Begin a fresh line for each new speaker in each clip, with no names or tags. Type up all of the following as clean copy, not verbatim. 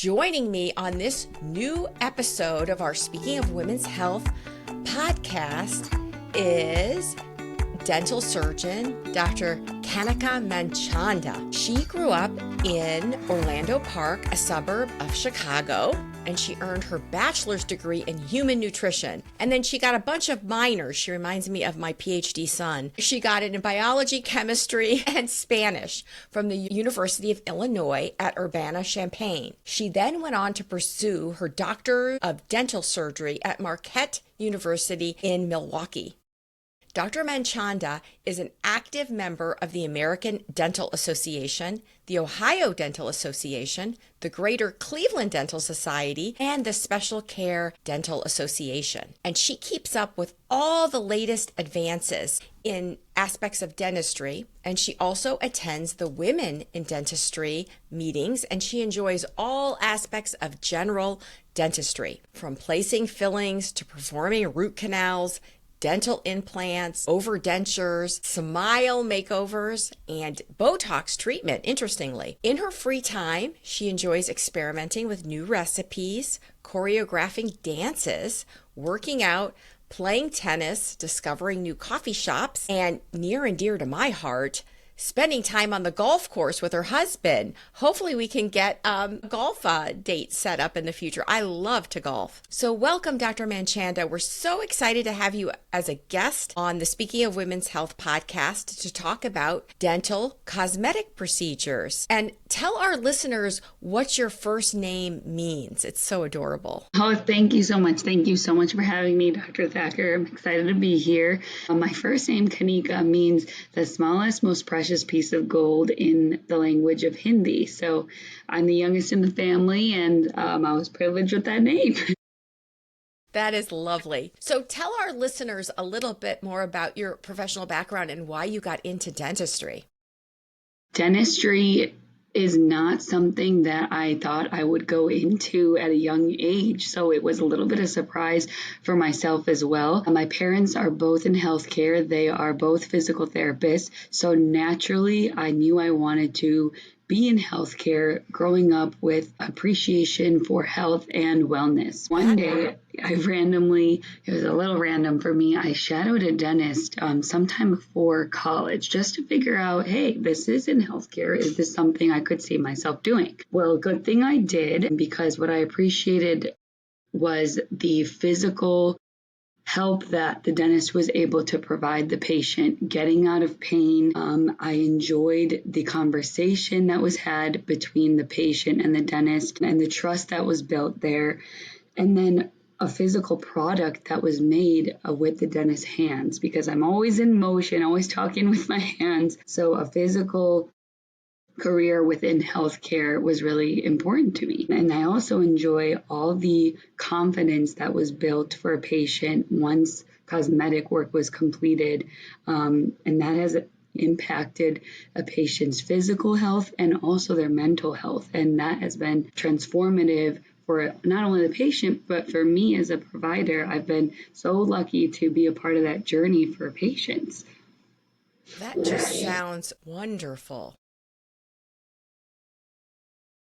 Joining me on this new episode of our Speaking of Women's Health podcast is dental surgeon Dr. Kanika Manchanda. She grew up in Orlando Park, a suburb of Chicago, and she earned her bachelor's degree in human nutrition. And then she got a bunch of minors. She reminds me of my PhD son. She got it in biology, chemistry, and Spanish from the University of Illinois at Urbana-Champaign. She then went on to pursue her Doctor of Dental Surgery at Marquette University in Milwaukee. Dr. Manchanda is an active member of the American Dental Association, the Ohio Dental Association, the Greater Cleveland Dental Society, and the Special Care Dental Association. And she keeps up with all the latest advances in aspects of dentistry, and she also attends the Women in Dentistry meetings, and she enjoys all aspects of general dentistry, from placing fillings to performing root canals, dental implants, overdentures, smile makeovers, and Botox treatment, interestingly. In her free time, she enjoys experimenting with new recipes, choreographing dances, working out, playing tennis, discovering new coffee shops, and near and dear to my heart, spending time on the golf course with her husband. Hopefully we can get a golf date set up in the future. I love to golf. So welcome, Dr. Manchanda. We're so excited to have you as a guest on the Speaking of Women's Health podcast to talk about dental cosmetic procedures. And tell our listeners what your first name means. It's so adorable.
Oh, thank you so much. Thank you so much for having me, Dr. Thacker. I'm excited to be here. My first name, Kanika, means the smallest, most precious piece of gold in the language of Hindi. So I'm the youngest in the family, and I was privileged with that name.
That is lovely. So tell our listeners a little bit more about your professional background and why you got into dentistry.
Dentistry is not something that I thought I would go into at a young age. So it was a little bit of a surprise for myself as well. My parents are both in healthcare. They are both physical therapists. So naturally, I knew I wanted to be in healthcare, growing up with appreciation for health and wellness. One day, it was a little random for me, I shadowed a dentist sometime before college just to figure out, hey, this is in healthcare. Is this something I could see myself doing? Well, good thing I did, because what I appreciated was the physical help that the dentist was able to provide the patient getting out of pain. I enjoyed the conversation that was had between the patient and the dentist and the trust that was built there. And then a physical product that was made with the dentist's hands, because I'm always in motion, always talking with my hands. So a physical career within healthcare was really important to me. And I also enjoy all the confidence that was built for a patient once cosmetic work was completed. And that has impacted a patient's physical health and also their mental health. And that has been transformative for not only the patient, but for me as a provider. I've been so lucky to be a part of that journey for patients.
That just sounds wonderful.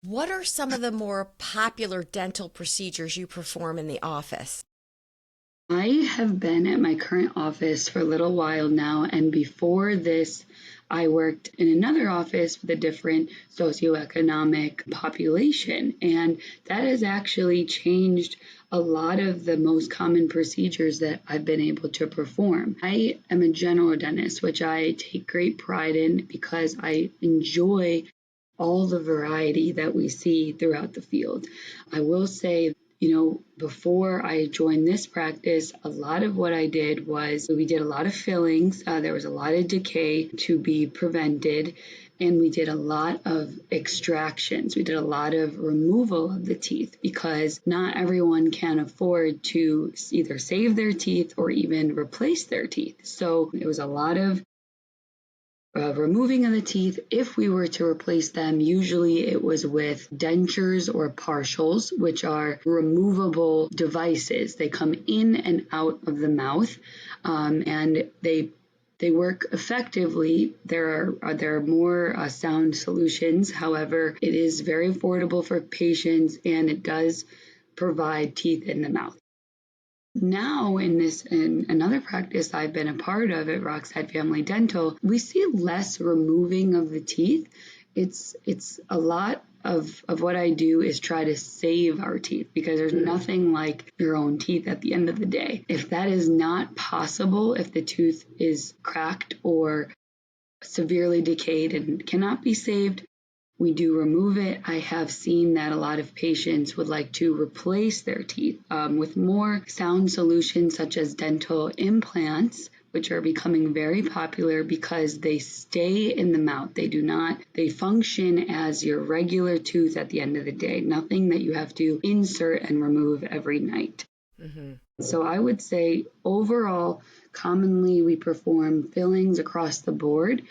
What are some of the more popular dental procedures you perform in the office?
I have been at my current office for a little while now, and before this, I worked in another office with a different socioeconomic population, and that has actually changed a lot of the most common procedures that I've been able to perform. I am a general dentist, which I take great pride in because I enjoy all the variety that we see throughout the field. I will say, before I joined this practice, a lot of what I did was we did a lot of fillings. There was a lot of decay to be prevented, and we did a lot of extractions. We did a lot of removal of the teeth because not everyone can afford to either save their teeth or even replace their teeth. So it was a lot of removing of the teeth. If we were to replace them, usually it was with dentures or partials, which are removable devices. They come in and out of the mouth, and they They work effectively. There are more sound solutions. However, it is very affordable for patients, and it does provide teeth in the mouth. Now in another practice I've been a part of at Rockside Family Dental, we see less removing of the teeth. It's a lot of what I do is try to save our teeth, because there's nothing like your own teeth at the end of the day. If that is not possible, if the tooth is cracked or severely decayed and cannot be saved, we do remove it. I have seen that a lot of patients would like to replace their teeth with more sound solutions such as dental implants, which are becoming very popular because they stay in the mouth. They function as your regular tooth at the end of the day, nothing that you have to insert and remove every night. Mm-hmm. So I would say overall, commonly we perform fillings across the board,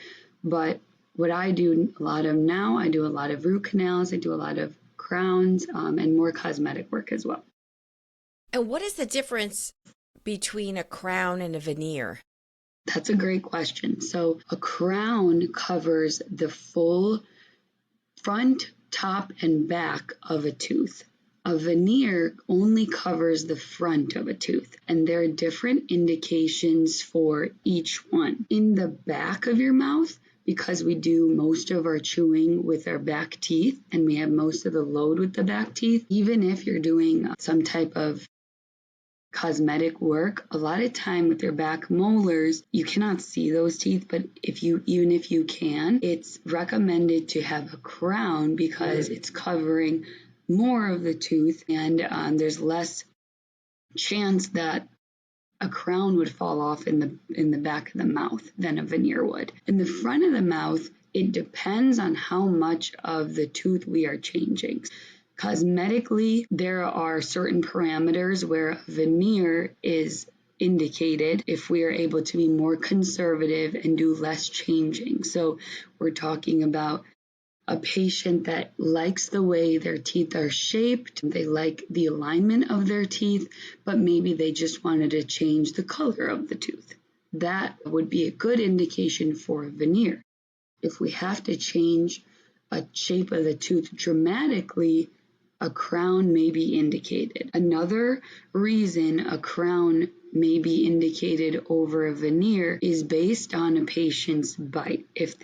but what I do a lot of now, I do a lot of root canals, I do a lot of crowns, and more cosmetic work as well.
And what is the difference between a crown and a veneer?
That's a great question. So a crown covers the full front, top, and back of a tooth. A veneer only covers the front of a tooth, and there are different indications for each one. In the back of your mouth, because we do most of our chewing with our back teeth and we have most of the load with the back teeth, even if you're doing some type of cosmetic work, a lot of time with your back molars, you cannot see those teeth, but even if you can, it's recommended to have a crown because it's covering more of the tooth, and there's less chance that a crown would fall off in the back of the mouth than a veneer would. In the front of the mouth, it depends on how much of the tooth we are changing. Cosmetically, there are certain parameters where a veneer is indicated if we are able to be more conservative and do less changing. So we're talking about a patient that likes the way their teeth are shaped, they like the alignment of their teeth, but maybe they just wanted to change the color of the tooth. That would be a good indication for a veneer. If we have to change a shape of the tooth dramatically, a crown may be indicated. Another reason a crown may be indicated over a veneer is based on a patient's bite. If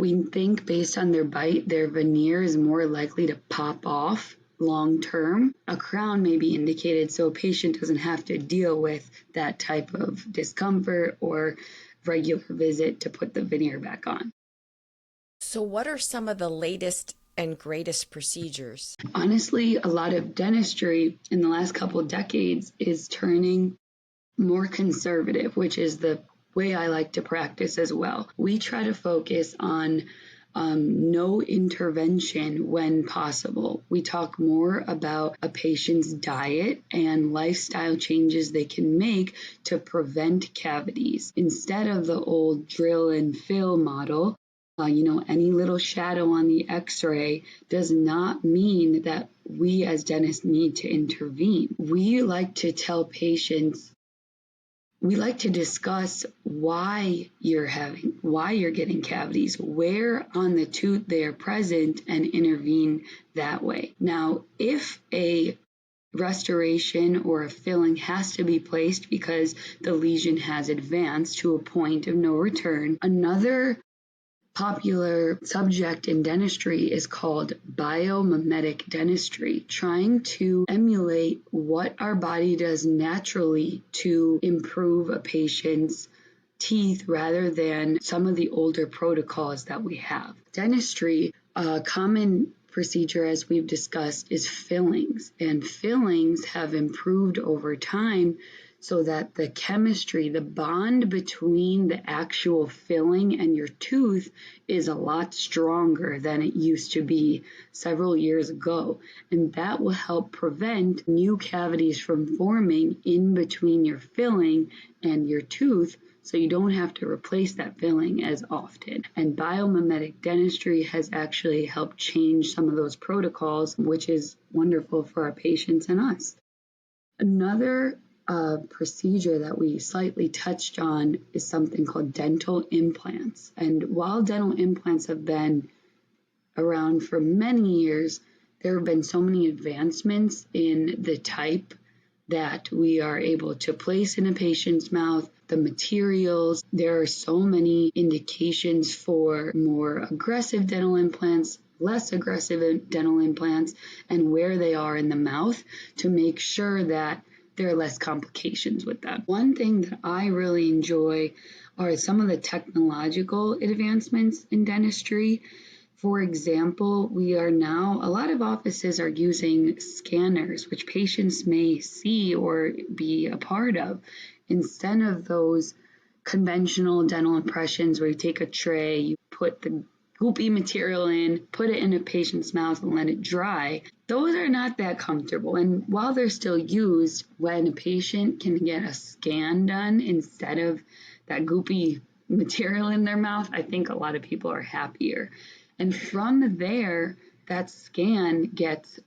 we think based on their bite, their veneer is more likely to pop off long term, a crown may be indicated so a patient doesn't have to deal with that type of discomfort or regular visit to put the veneer back on.
So what are some of the latest and greatest procedures?
Honestly, a lot of dentistry in the last couple of decades is turning more conservative, which is the way I like to practice as well. We try to focus on no intervention when possible. We talk more about a patient's diet and lifestyle changes they can make to prevent cavities. Instead of the old drill and fill model, any little shadow on the x-ray does not mean that we as dentists need to intervene. We like to tell patients, we like to discuss why you're getting cavities, where on the tooth they are present, and intervene that way. Now, if a restoration or a filling has to be placed because the lesion has advanced to a point of no return, another popular subject in dentistry is called biomimetic dentistry, trying to emulate what our body does naturally to improve a patient's teeth rather than some of the older protocols that we have. Dentistry, a common procedure, as we've discussed, is fillings, and fillings have improved over time so that the chemistry, the bond between the actual filling and your tooth is a lot stronger than it used to be several years ago. And that will help prevent new cavities from forming in between your filling and your tooth, so you don't have to replace that filling as often. And biomimetic dentistry has actually helped change some of those protocols, which is wonderful for our patients and us. Another a procedure that we slightly touched on is something called dental implants. And while dental implants have been around for many years, there have been so many advancements in the type that we are able to place in a patient's mouth, the materials. There are so many indications for more aggressive dental implants, less aggressive dental implants, and where they are in the mouth to make sure that there are less complications with that. One thing that I really enjoy are some of the technological advancements in dentistry. For example, a lot of offices are using scanners, which patients may see or be a part of, instead of those conventional dental impressions where you take a tray, you put the goopy material in, put it in a patient's mouth and let it dry. Those are not that comfortable. And while they're still used, when a patient can get a scan done instead of that goopy material in their mouth, I think a lot of people are happier. And from there, that scan gets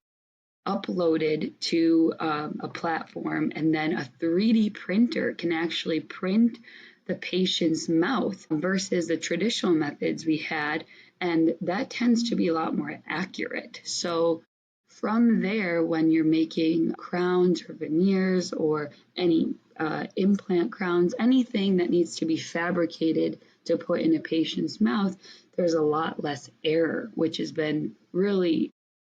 uploaded to a platform, and then a 3D printer can actually print the patient's mouth versus the traditional methods we had, and that tends to be a lot more accurate. So from there, when you're making crowns or veneers or any implant crowns, anything that needs to be fabricated to put in a patient's mouth, there's a lot less error, which has been really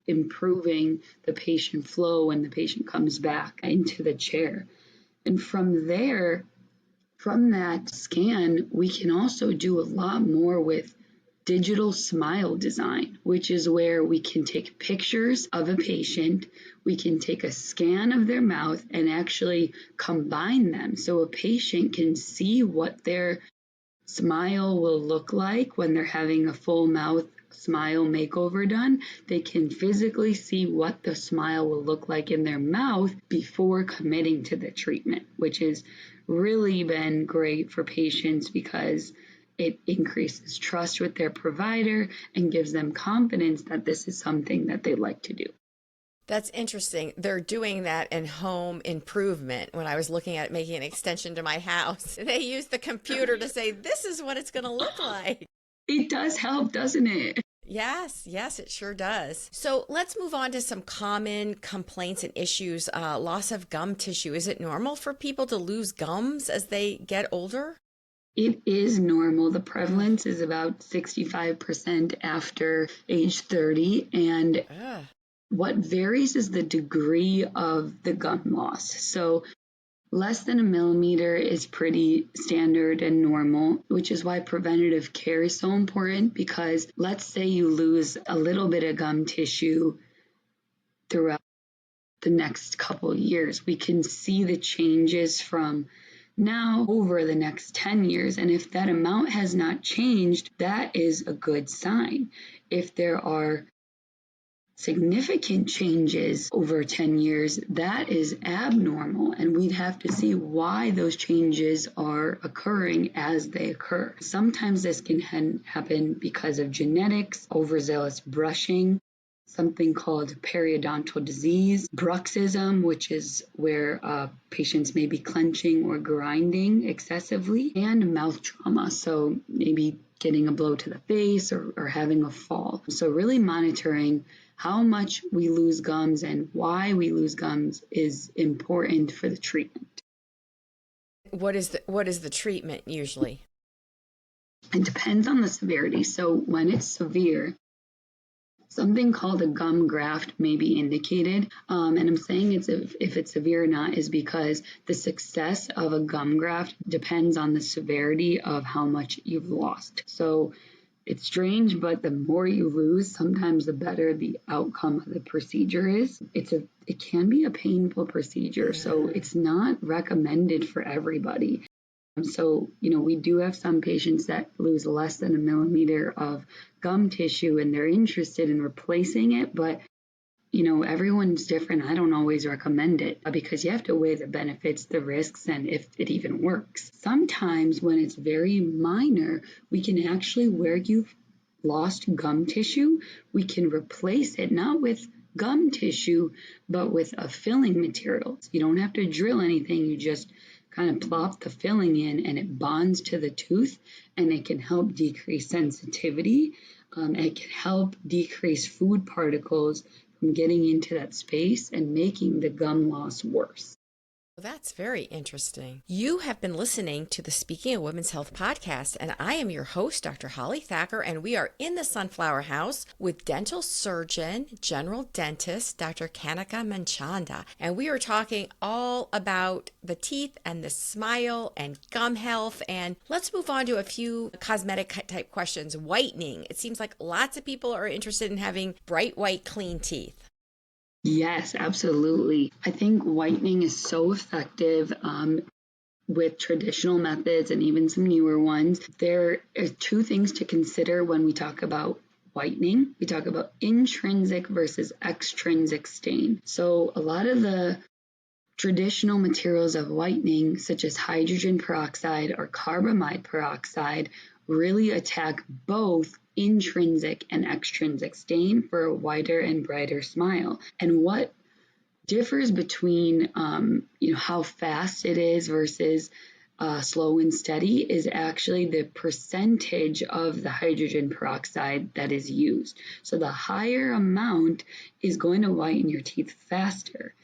improving the patient flow when the patient comes back into the chair. And from there, from that scan, we can also do a lot more with digital smile design, which is where we can take pictures of a patient, we can take a scan of their mouth and actually combine them so a patient can see what their smile will look like when they're having a full mouth smile makeover done. They can physically see what the smile will look like in their mouth before committing to the treatment, which has really been great for patients because it increases trust with their provider and gives them confidence that this is something that they'd like to do.
That's interesting. They're doing that in home improvement. When I was looking at making an extension to my house, they use the computer to say, this is what it's going to look like.
It does help, doesn't it?
Yes, it sure does. So let's move on to some common complaints and issues. Loss of gum tissue. Is it normal for people to lose gums as they get older?
It is normal. The prevalence is about 65% after age 30. And what varies is the degree of the gum loss. So less than a millimeter is pretty standard and normal, which is why preventative care is so important, because let's say you lose a little bit of gum tissue throughout the next couple of years. We can see the changes from now over the next 10 years. And if that amount has not changed, that is a good sign. If there are significant changes over 10 years, that is abnormal, and we'd have to see why those changes are occurring as they occur. Sometimes this can happen because of genetics, overzealous brushing, something called periodontal disease, bruxism, which is where patients may be clenching or grinding excessively, and mouth trauma, so maybe getting a blow to the face or having a fall. So really monitoring how much we lose gums and why we lose gums is important for the treatment.
What is the treatment usually?
It depends on the severity. So when it's severe, something called a gum graft may be indicated. And I'm saying if it's severe or not is because the success of a gum graft depends on the severity of how much you've lost. So it's strange, but the more you lose, sometimes the better the outcome of the procedure is. It can be a painful procedure, so it's not recommended for everybody. So, we do have some patients that lose less than a millimeter of gum tissue and they're interested in replacing it, but everyone's different. I don't always recommend it because you have to weigh the benefits, the risks, and if it even works. Sometimes when it's very minor, we can actually, where you've lost gum tissue, we can replace it, not with gum tissue, but with a filling material. You don't have to drill anything. You just kind of plop the filling in and it bonds to the tooth, and it can help decrease sensitivity. It can help decrease food particles from getting into that space and making the gum loss worse.
That's very interesting. You have been listening to the Speaking of Women's Health podcast, and I am your host, Dr. Holly Thacker, and we are in the Sunflower House with dental surgeon, general dentist, Dr. Kanika Manchanda, and we are talking all about the teeth and the smile and gum health. And let's move on to a few cosmetic type questions. Whitening. It seems like lots of people are interested in having bright white, clean teeth.
Yes, absolutely. I think whitening is so effective with traditional methods and even some newer ones. There are two things to consider when we talk about whitening. We talk about intrinsic versus extrinsic stain. So a lot of the traditional materials of whitening, such as hydrogen peroxide or carbamide peroxide, really attack both intrinsic and extrinsic stain for a whiter and brighter smile. And what differs between how fast it is versus slow and steady is actually the percentage of the hydrogen peroxide that is used. So the higher amount is going to whiten your teeth faster.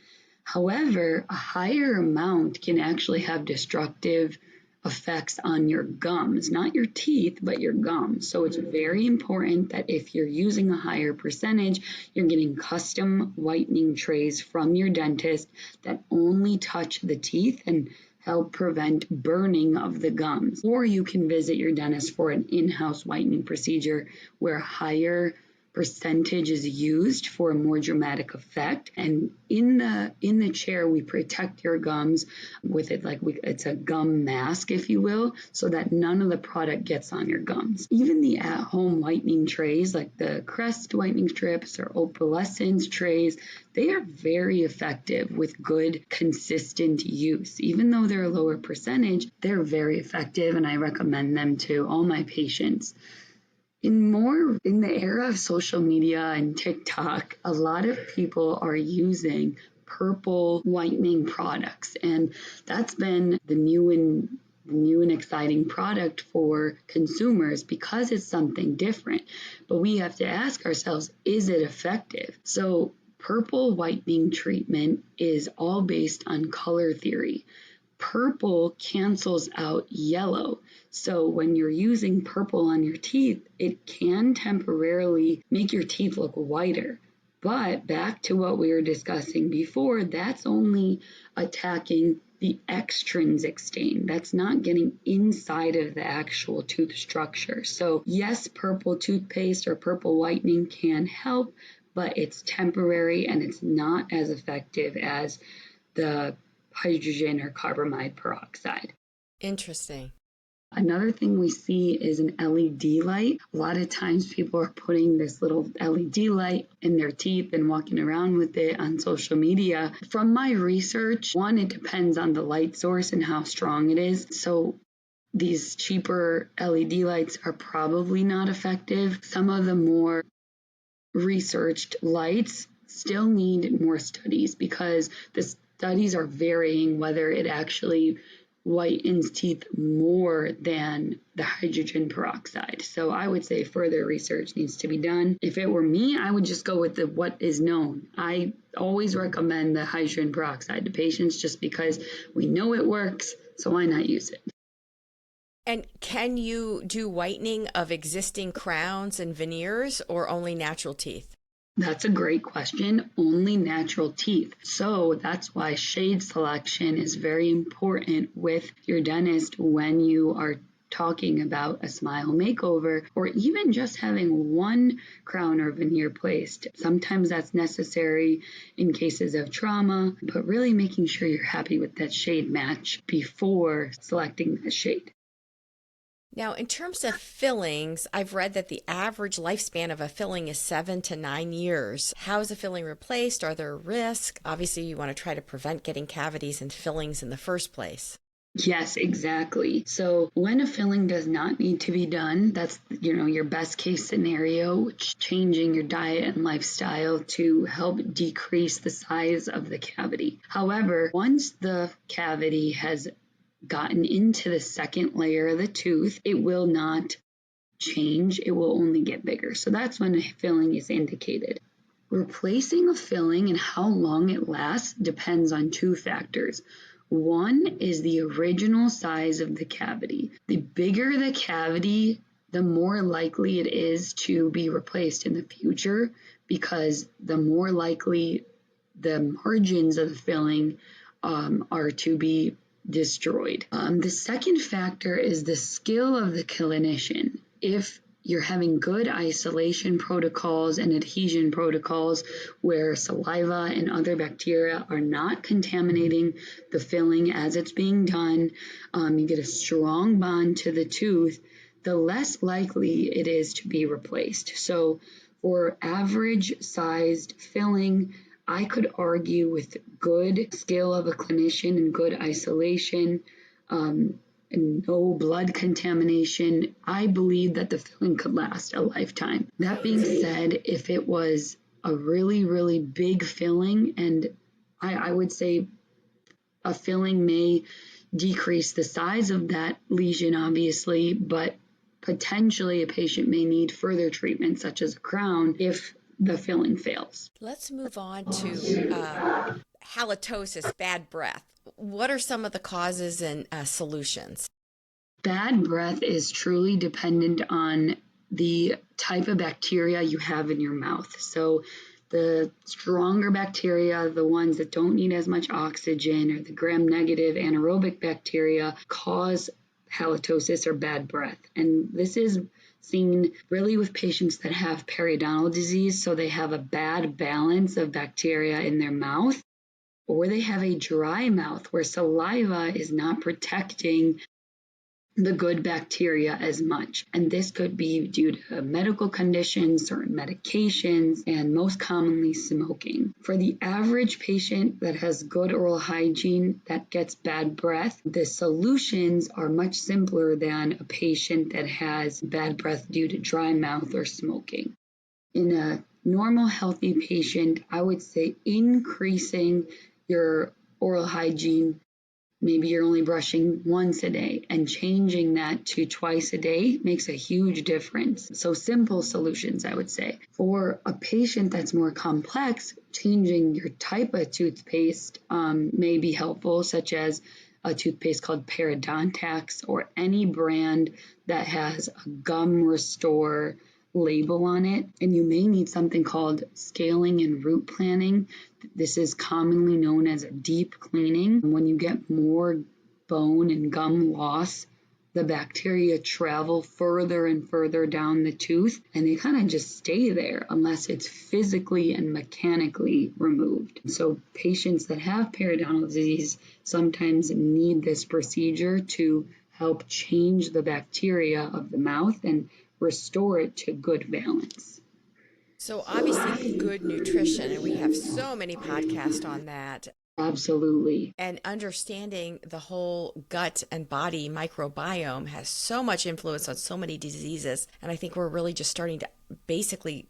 However, a higher amount can actually have destructive effects on your gums, not your teeth, but your gums. So it's very important that if you're using a higher percentage, you're getting custom whitening trays from your dentist that only touch the teeth and help prevent burning of the gums. Or you can visit your dentist for an in-house whitening procedure where higher percentage is used for a more dramatic effect. And in the chair, we protect your gums with it it's a gum mask, if you will, so that none of the product gets on your gums. Even the at-home whitening trays, like the Crest whitening strips or opalescence trays, they are very effective with good, consistent use. Even though they're a lower percentage, they're very effective, and I recommend them to all my patients. In the era of social media and TikTok, a lot of people are using purple whitening products, and that's been the new and exciting product for consumers because it's something different. But we have to ask ourselves, is it effective? So purple whitening treatment is all based on color theory. Purple cancels out yellow. So when you're using purple on your teeth, it can temporarily make your teeth look whiter. But back to what we were discussing before, that's only attacking the extrinsic stain. That's not getting inside of the actual tooth structure. So yes, purple toothpaste or purple whitening can help, but it's temporary and it's not as effective as the hydrogen or carbamide peroxide.
Interesting.
Another thing we see is an LED light. A lot of times people are putting this little LED light in their teeth and walking around with it on social media. From my research, one, it depends on the light source and how strong it is. So these cheaper LED lights are probably not effective. Some of the more researched lights still need more studies because the studies are varying whether it actually whitens teeth more than the hydrogen peroxide. So I would say further research needs to be done. If it were me, I would just go with what is known. I always recommend the hydrogen peroxide to patients just because we know it works, so why not use it?
And can you do whitening of existing crowns and veneers or only natural teeth?
That's a great question. Only natural teeth. So that's why shade selection is very important with your dentist when you are talking about a smile makeover or even just having one crown or veneer placed. Sometimes that's necessary in cases of trauma, but really making sure you're happy with that shade match before selecting the shade.
Now, in terms of fillings, I've read that the average lifespan of a filling is 7 to 9 years. How is a filling replaced? Are there risks? Obviously, you want to try to prevent getting cavities and fillings in the first place.
Yes, exactly. So when a filling does not need to be done, that's, your best case scenario, changing your diet and lifestyle to help decrease the size of the cavity. However, once the cavity has gotten into the second layer of the tooth, it will not change. It will only get bigger. So that's when a filling is indicated. Replacing a filling and how long it lasts depends on two factors. One is the original size of the cavity. The bigger the cavity, the more likely it is to be replaced in the future, because the more likely the margins of the filling are to be destroyed. The second factor is the skill of the clinician. If you're having good isolation protocols and adhesion protocols where saliva and other bacteria are not contaminating the filling as it's being done, you get a strong bond to the tooth, the less likely it is to be replaced. So for average sized filling, I could argue with good skill of a clinician and good isolation, and no blood contamination, I believe that the filling could last a lifetime. That being said, if it was a really, really big filling, and I would say a filling may decrease the size of that lesion, obviously, but potentially a patient may need further treatment, such as a crown, if the filling fails.
Let's move on to halitosis, bad breath. What are some of the causes and solutions?
Bad breath is truly dependent on the type of bacteria you have in your mouth. So the stronger bacteria, the ones that don't need as much oxygen, or the gram-negative anaerobic bacteria, cause halitosis or bad breath. And this is seen really with patients that have periodontal disease, so they have a bad balance of bacteria in their mouth, or they have a dry mouth where saliva is not protecting the good bacteria as much. And this could be due to medical conditions, certain medications, and most commonly smoking. For the average patient that has good oral hygiene that gets bad breath, the solutions are much simpler than a patient that has bad breath due to dry mouth or smoking. In a normal, healthy patient, I would say increasing your oral hygiene. Maybe you're only brushing once a day, and changing that to twice a day makes a huge difference. So simple solutions, I would say. For a patient that's more complex, changing your type of toothpaste may be helpful, such as a toothpaste called Parodontax, or any brand that has a gum restore label on it. And you may need something called scaling and root planning. This is commonly known as a deep cleaning. When you get more bone and gum loss, the bacteria travel further and further down the tooth, and they kind of just stay there unless it's physically and mechanically removed. So patients that have periodontal disease sometimes need this procedure to help change the bacteria of the mouth and restore it to good balance.
So obviously good nutrition, and we have so many podcasts on that.
Absolutely.
And understanding the whole gut and body microbiome has so much influence on so many diseases. And I think we're really just starting to basically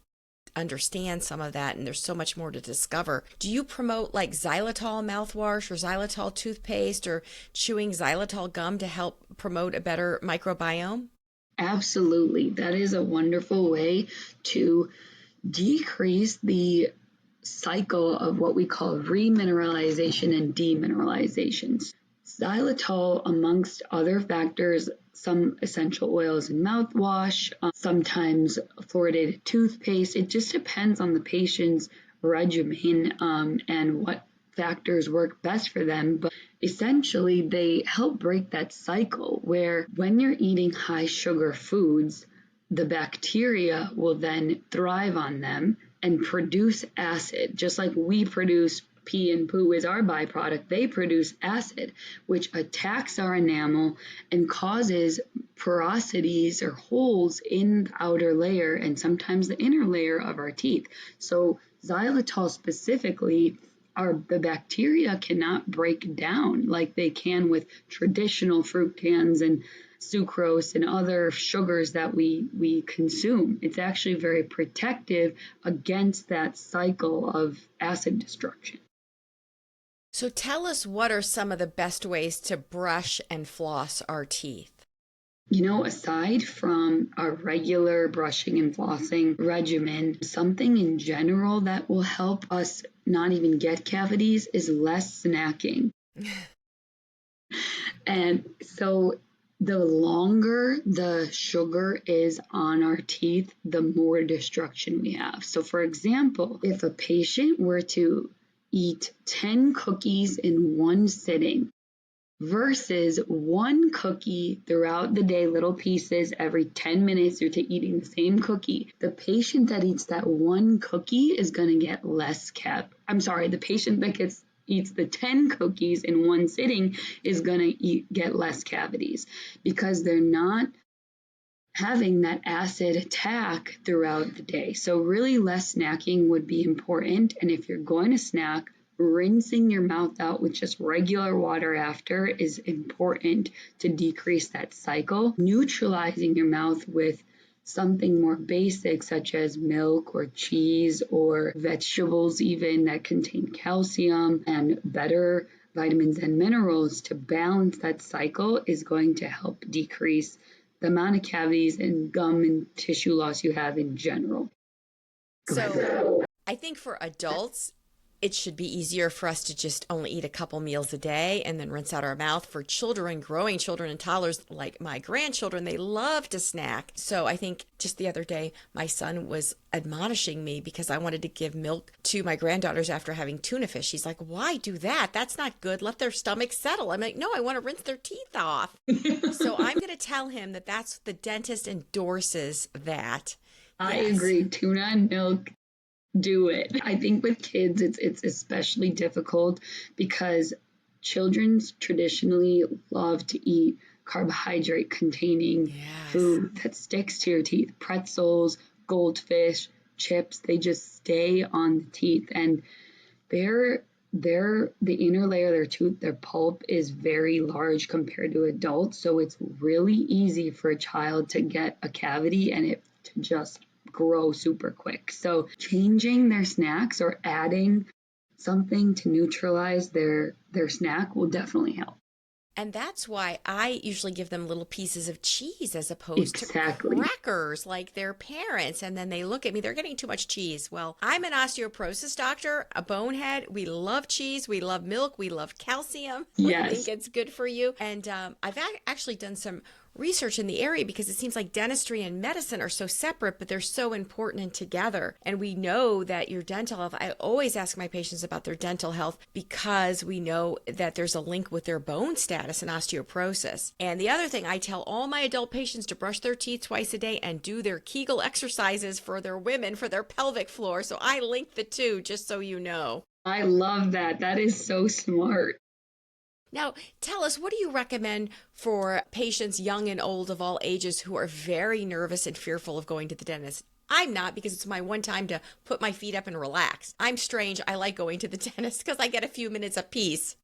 understand some of that, and there's so much more to discover. Do you promote like xylitol mouthwash or xylitol toothpaste or chewing xylitol gum to help promote a better microbiome?
Absolutely. That is a wonderful way to decrease the cycle of what we call remineralization and demineralizations. Xylitol, amongst other factors, some essential oils in mouthwash, sometimes fluoridated toothpaste. It just depends on the patient's regimen and what factors work best for them. But essentially, they help break that cycle where when you're eating high sugar foods, the bacteria will then thrive on them and produce acid. Just like we produce pee and poo is our byproduct, they produce acid, which attacks our enamel and causes porosities or holes in the outer layer and sometimes the inner layer of our teeth. So xylitol specifically the bacteria cannot break down like they can with traditional fructans and sucrose and other sugars that we consume. It's actually very protective against that cycle of acid destruction.
So tell us, what are some of the best ways to brush and floss our teeth?
Aside from our regular brushing and flossing regimen, something in general that will help us not even get cavities is less snacking. And so the longer the sugar is on our teeth, the more destruction we have. So for example, if a patient were to eat 10 cookies in one sitting versus one cookie throughout the day, little pieces every 10 minutes, you're eating the same cookie. The patient that eats that one cookie is going to get less the patient that eats the 10 cookies in one sitting is going to get less cavities because they're not having that acid attack throughout the day. So really less snacking would be important. And if you're going to snack, rinsing your mouth out with just regular water after is important to decrease that cycle. Neutralizing your mouth with something more basic such as milk or cheese or vegetables even that contain calcium and better vitamins and minerals to balance that cycle is going to help decrease the amount of cavities and gum and tissue loss you have in general.
So I think for adults, it should be easier for us to just only eat a couple meals a day and then rinse out our mouth. For children, growing children and toddlers like my grandchildren, they love to snack. So I think just the other day, my son was admonishing me because I wanted to give milk to my granddaughters after having tuna fish. He's like, why do that? That's not good. Let their stomachs settle. I'm like, no, I want to rinse their teeth off. So I'm going to tell him that the dentist endorses that.
I agree. Tuna and milk. Do it. I think with kids, it's especially difficult because children traditionally love to eat carbohydrate containing food that sticks to your teeth. Pretzels, goldfish, chips, they just stay on the teeth, and the inner layer of their tooth, their pulp is very large compared to adults, so it's really easy for a child to get a cavity and it to just grow super quick. So changing their snacks or adding something to neutralize their snack will definitely help.
And that's why I usually give them little pieces of cheese as opposed to crackers like their parents. And then they look at me, they're getting too much cheese. Well, I'm an osteoporosis doctor, a bonehead. We love cheese. We love milk. We love calcium.
Yes.
We think it's good for you. And I've actually done some research in the area because it seems like dentistry and medicine are so separate, but they're so important and together. And we know that your dental health, I always ask my patients about their dental health because we know that there's a link with their bone status and osteoporosis. And the other thing, I tell all my adult patients to brush their teeth twice a day and do their Kegel exercises for their women, for their pelvic floor. So I link the two, just so you know.
I love that. That is so smart.
Now, tell us, what do you recommend for patients young and old of all ages who are very nervous and fearful of going to the dentist? I'm not, because it's my one time to put my feet up and relax. I'm strange. I like going to the dentist because I get a few minutes of peace,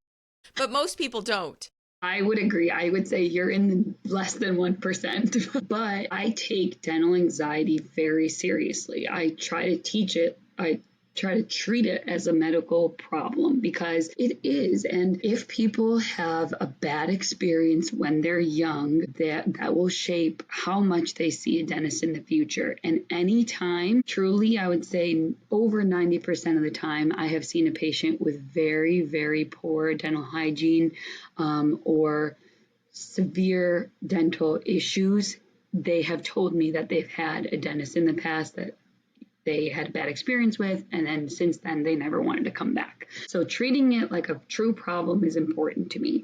but most people don't.
I would agree. I would say you're in less than 1%, but I take dental anxiety very seriously. I try to teach it. I try to treat it as a medical problem because it is. And if people have a bad experience when they're young, that will shape how much they see a dentist in the future. And anytime, truly, I would say over 90% of the time, I have seen a patient with very, very poor dental hygiene or severe dental issues. They have told me that they've had a dentist in the past that they had a bad experience with, and then since then they never wanted to come back. So treating it like a true problem is important to me.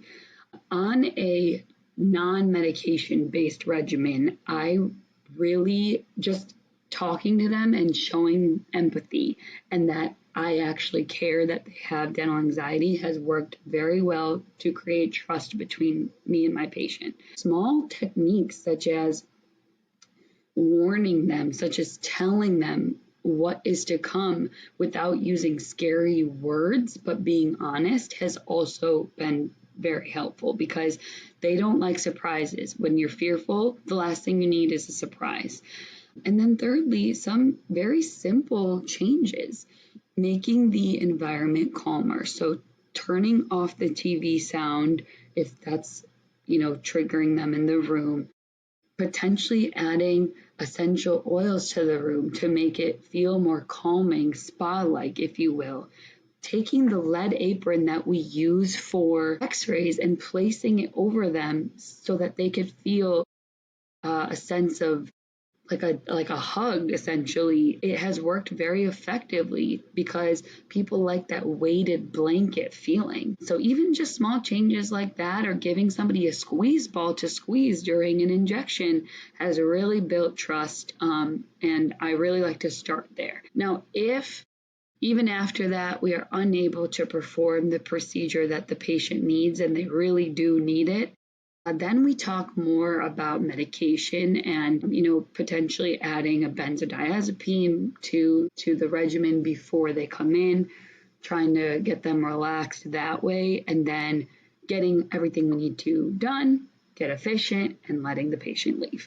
On a non-medication based regimen, I really just talking to them and showing empathy and that I actually care that they have dental anxiety has worked very well to create trust between me and my patient. Small techniques such as warning them, such as telling them what is to come without using scary words, but being honest has also been very helpful because they don't like surprises. When you're fearful, the last thing you need is a surprise. And then thirdly, some very simple changes, making the environment calmer. So turning off the TV sound if that's, triggering them in the room, potentially adding essential oils to the room to make it feel more calming, spa-like, if you will. Taking the lead apron that we use for x-rays and placing it over them so that they could feel a sense of like a hug, essentially. It has worked very effectively because people like that weighted blanket feeling. So even just small changes like that, or giving somebody a squeeze ball to squeeze during an injection, has really built trust. And I really like to start there. Now, if even after that we are unable to perform the procedure that the patient needs and they really do need it, then we talk more about medication and, potentially adding a benzodiazepine to the regimen before they come in, trying to get them relaxed that way, and then getting everything we need to done, get efficient, and letting the patient leave.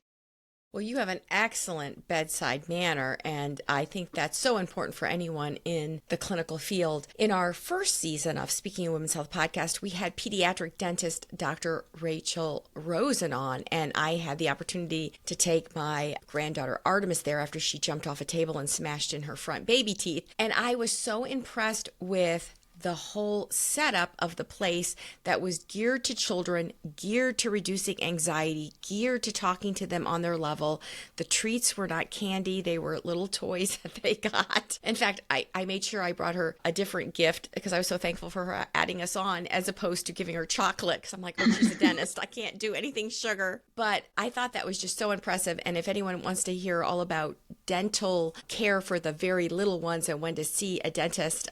Well, you have an excellent bedside manner, and I think that's so important for anyone in the clinical field. In our first season of Speaking of Women's Health podcast, we had pediatric dentist Dr. Rachel Rosen on, and I had the opportunity to take my granddaughter Artemis there after she jumped off a table and smashed in her front baby teeth. And I was so impressed with the whole setup of the place that was geared to children, geared to reducing anxiety, geared to talking to them on their level. The treats were not candy. They were little toys that they got. In fact, I made sure I brought her a different gift because I was so thankful for her adding us on, as opposed to giving her chocolate, because I'm like, oh, she's a dentist. I can't do anything sugar. But I thought that was just so impressive. And if anyone wants to hear all about dental care for the very little ones and when to see a dentist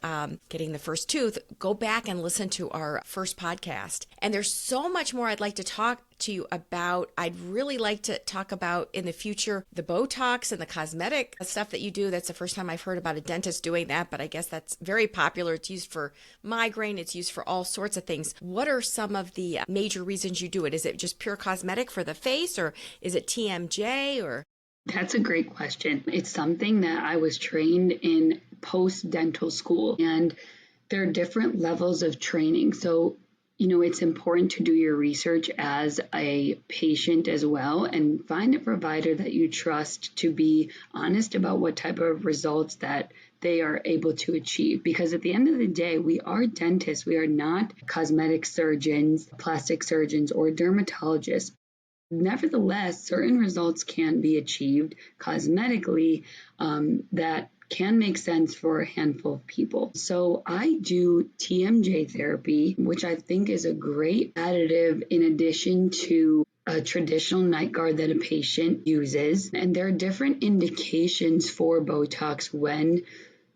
getting the first tooth, go back and listen to our first podcast. And there's so much more I'd like to talk to you about. I'd really like to talk about in the future the Botox and the cosmetic stuff that you do. That's the first time I've heard about a dentist doing that, but I guess that's very popular. It's used for migraine. It's used for all sorts of things. What are some of the major reasons you do it? Is it just pure cosmetic for the face, or is it TMJ, or?
That's a great question. It's something that I was trained in post-dental school, and there are different levels of training. So, it's important to do your research as a patient as well, and find a provider that you trust to be honest about what type of results that they are able to achieve. Because at the end of the day, we are dentists. We are not cosmetic surgeons, plastic surgeons, or dermatologists. Nevertheless, certain results can be achieved cosmetically that can make sense for a handful of people. So I do TMJ therapy, which I think is a great additive in addition to a traditional night guard that a patient uses. And there are different indications for Botox when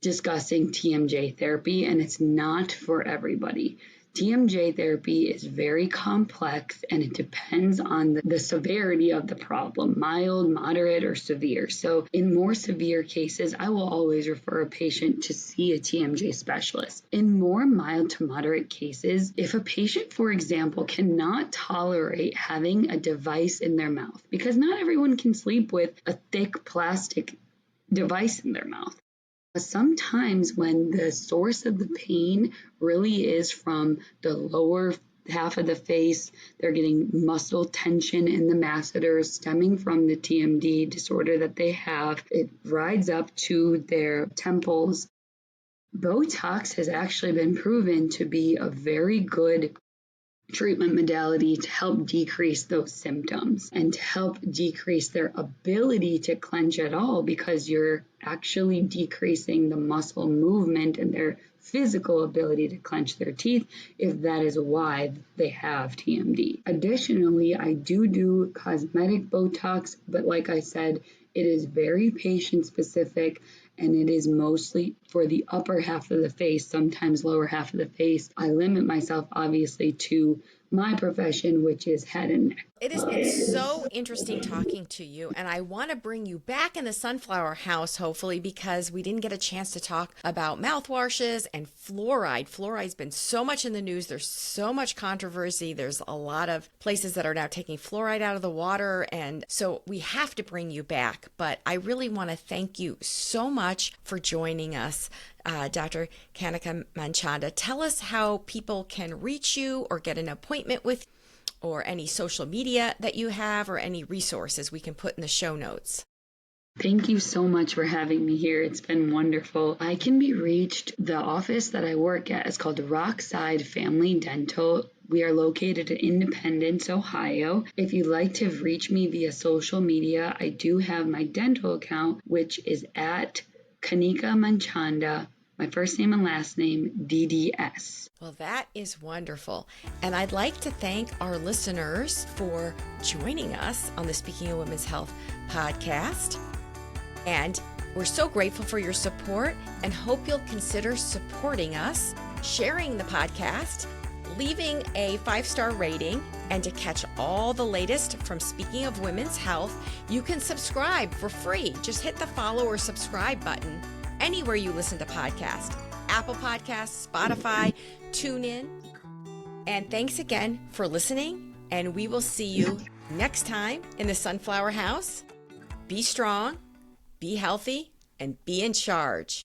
discussing TMJ therapy, and it's not for everybody. TMJ therapy is very complex, and it depends on the severity of the problem, mild, moderate, or severe. So in more severe cases, I will always refer a patient to see a TMJ specialist. In more mild to moderate cases, if a patient, for example, cannot tolerate having a device in their mouth, because not everyone can sleep with a thick plastic device in their mouth. Sometimes when the source of the pain really is from the lower half of the face, they're getting muscle tension in the masseters stemming from the TMD disorder that they have. It rides up to their temples. Botox has actually been proven to be a very good treatment modality to help decrease those symptoms and to help decrease their ability to clench at all, because you're actually decreasing the muscle movement and their physical ability to clench their teeth, if that is why they have TMD. Additionally, I do cosmetic Botox, but like I said, it is very patient specific, and it is mostly for the upper half of the face, sometimes lower half of the face. I limit myself obviously to my profession, which is head and neck.
It has been so interesting talking to you, and I want to bring you back in the Sunflower House, hopefully, because we didn't get a chance to talk about mouthwashes and fluoride. Fluoride's been so much in the news. There's so much controversy. There's a lot of places that are now taking fluoride out of the water, and so we have to bring you back. But I really want to thank you so much for joining us. Dr. Kanika Manchanda, tell us how people can reach you or get an appointment with you, or any social media that you have, or any resources we can put in the show notes.
Thank you so much for having me here. It's been wonderful. I can be reached. The office that I work at is called Rockside Family Dental. We are located in Independence, Ohio. If you'd like to reach me via social media, I do have my dental account, which is at Kanika Manchanda, my first name and last name, DDS.
Well, that is wonderful. And I'd like to thank our listeners for joining us on the Speaking of Women's Health podcast. And we're so grateful for your support and hope you'll consider supporting us, sharing the podcast, leaving a 5-star rating, and to catch all the latest from Speaking of Women's Health, you can subscribe for free. Just hit the follow or subscribe button anywhere you listen to podcasts. Apple Podcasts, Spotify, TuneIn. And thanks again for listening, and we will see you next time in the Sunflower House. Be strong, be healthy, and be in charge.